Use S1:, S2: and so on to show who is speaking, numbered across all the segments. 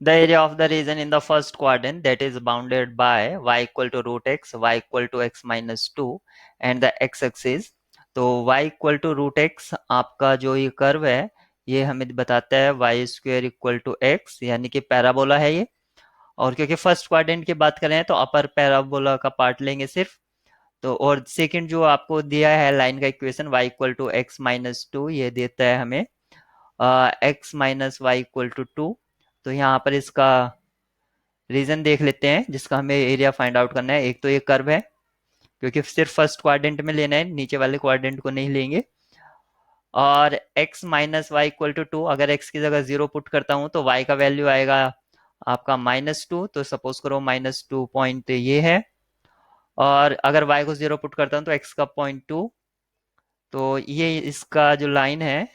S1: The area of the region in the first quadrant that is bounded by y equal to root x, y equal to x minus 2 and the x axis. तो y equal to root x आपका जो ये curve है ये हमें बताता है y square equal to x, यानी कि पैराबोला है ये। और क्योंकि फर्स्ट क्वाड्रेंट की बात करें तो अपर पैराबोला का पार्ट लेंगे सिर्फ। तो और सेकंड जो आपको दिया है लाइन का equation y equal to x minus 2, ये देता है हमें x minus y equal to 2। तो यहाँ पर इसका रीजन देख लेते हैं जिसका हमें एरिया फाइंड आउट करना है। एक तो ये कर्व है, क्योंकि सिर्फ फर्स्ट क्वाड्रेंट में लेना है, नीचे वाले क्वाड्रेंट को नहीं लेंगे। और x minus y equal to 2, अगर x की जगह 0 पुट करता हूँ तो y का वैल्यू आएगा आपका -2। तो सपोज करो -2 पॉइंट ये है, और अगर y को 0 पुट करता हूँ तो x का 0.2। तो ये इसका जो लाइन है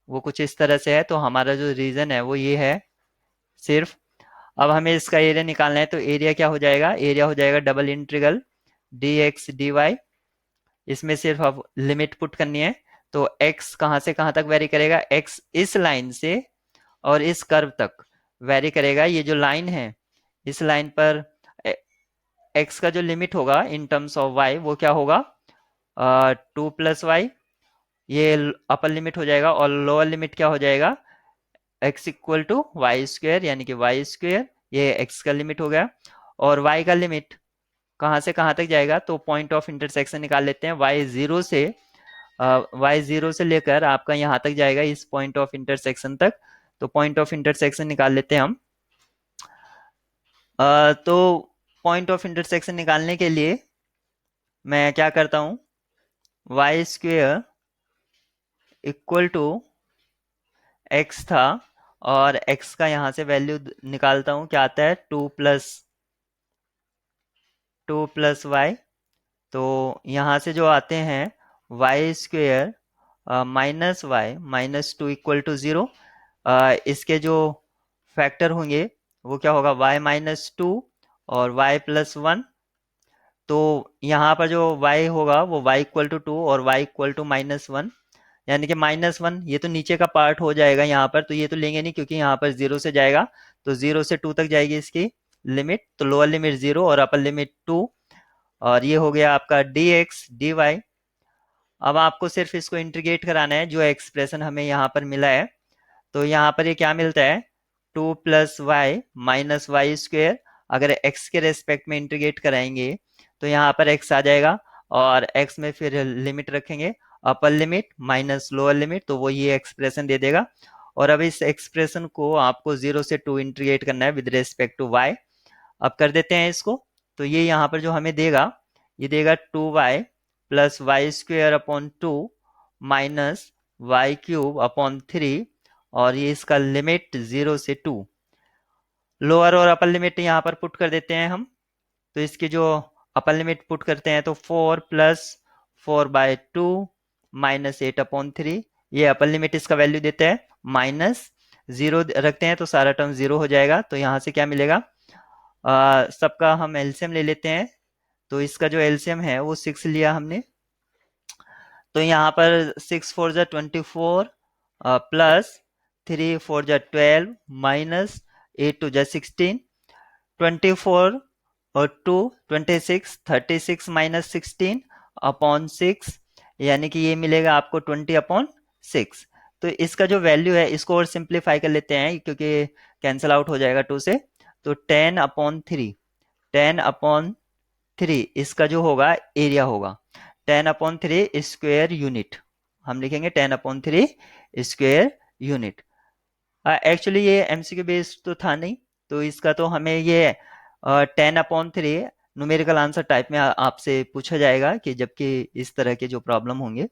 S1: वो कुछ इस तरह से है। तो हमारा जो रीजन है वो ये है सिर्फ। अब हमें इसका एरिया निकालना है, तो एरिया क्या हो जाएगा, एरिया हो जाएगा डबल इंटीग्रल dx dy। इसमें सिर्फ अब लिमिट पुट करनी है। तो x कहाँ से कहाँ तक वेरी करेगा, x इस लाइन से और इस कर्व तक वेरी करेगा। ये जो लाइन है इस लाइन पर x का जो लिमिट होगा इन टर्म्स ऑफ y वो क्या होगा, 2 प्लस वाई, ये अपर लिमिट हो जाएगा। और लोअर लिमिट क्या हो जाएगा, x equal to y square, यानी कि वाई स्क्वेयर, ये x का लिमिट हो गया। और y का लिमिट कहाँ से कहाँ तक जाएगा, तो पॉइंट ऑफ इंटरसेक्शन निकाल लेते हैं। y जीरो से लेकर आपका यहाँ तक जाएगा, इस पॉइंट ऑफ इंटरसेक्शन तक। तो पॉइंट ऑफ इंटरसेक्शन निकाल लेते हैं हम। तो पॉइंट ऑफ इंटरसेक्शन निकालने के लिए मैं क्या करता हूँ, y square equal to x था, और x का यहाँ से वैल्यू निकालता हूँ, क्या आता है 2 प्लस वाई। तो यहाँ से जो आते हैं वाई स्क्वेयर -2 इक्वल टू 0। इसके जो फैक्टर होंगे वो क्या होगा, y-2 और y+1। तो यहाँ पर जो y होगा वो y इक्वल टू 2 और y इक्वल टू -1, यानी कि -1 ये तो नीचे का पार्ट हो जाएगा यहाँ पर, तो ये तो लेंगे नहीं क्योंकि यहाँ पर 0 से जाएगा। तो 0 से 2 तक जाएगी इसकी लिमिट, तो लोअर लिमिट 0 और अपर लिमिट 2। और ये हो गया आपका dx dy। अब आपको सिर्फ इसको इंटीग्रेट कराना है, जो एक्सप्रेशन हमें यहाँ पर मिला है। तो यहाँ पर ये क्या मिलता है, 2 plus y minus y square. अगर x के रेस्पेक्ट में इंटीग्रेट कराएंगे तो यहाँ पर x आ जाएगा, और x में फिर लिमिट रखेंगे, upper limit minus lower limit, तो वो ये एक्सप्रेशन दे देगा। और अब इस एक्सप्रेशन को आपको 0 से 2 इंटीग्रेट करना है विद रेस्पेक्ट टू y। अब कर देते हैं इसको। तो ये यहाँ पर जो हमें देगा, ये देगा 2y plus y square upon 2 minus y cube upon 3। और ये इसका लिमिट 0 से 2। लोअर और अपर लिमिट यहाँ पर पुट कर देते हैं हम। तो इसकी जो अपर लिमिट पुट करते हैं तो 4 प्लस 4/2 माइनस 8/3। ये अपर लिमिट इसका वैल्यू देता है, माइनस 0 रखते हैं तो सारा टर्म 0 हो जाएगा। तो यहाँ से क्या मिलेगा, सबका हम एलसीएम ले लेते हैं। तो इसका जो एलसीएम है वो 6 लिया हमने। तो यहाँ पर 6 4 जा 24 प्लस 3 4 जा 12 माइनस 8 2 जा 16, 24 और 2 26, 36 माइनस 16 अपॉन 6, यानी कि ये मिलेगा आपको 20/6। तो इसका जो वैल्यू है इसको और सिंप्लीफाई कर लेते हैं क्योंकि कैंसिल आउट हो जाएगा 2 से। तो 10/3, 10/3 इसका जो होगा एरिया होगा, 10/3 स्क्वायर यूनिट। हम लिखेंगे 10/3 स्क्वायर यूनिट। एक्चुअली ये एमसीक्यू बेस्ड तो था नहीं, तो इसका तो हमें ये 10/3 न्यूमेरिकल आंसर टाइप में आपसे पूछा जाएगा कि जबकि इस तरह के जो प्रॉब्लम होंगे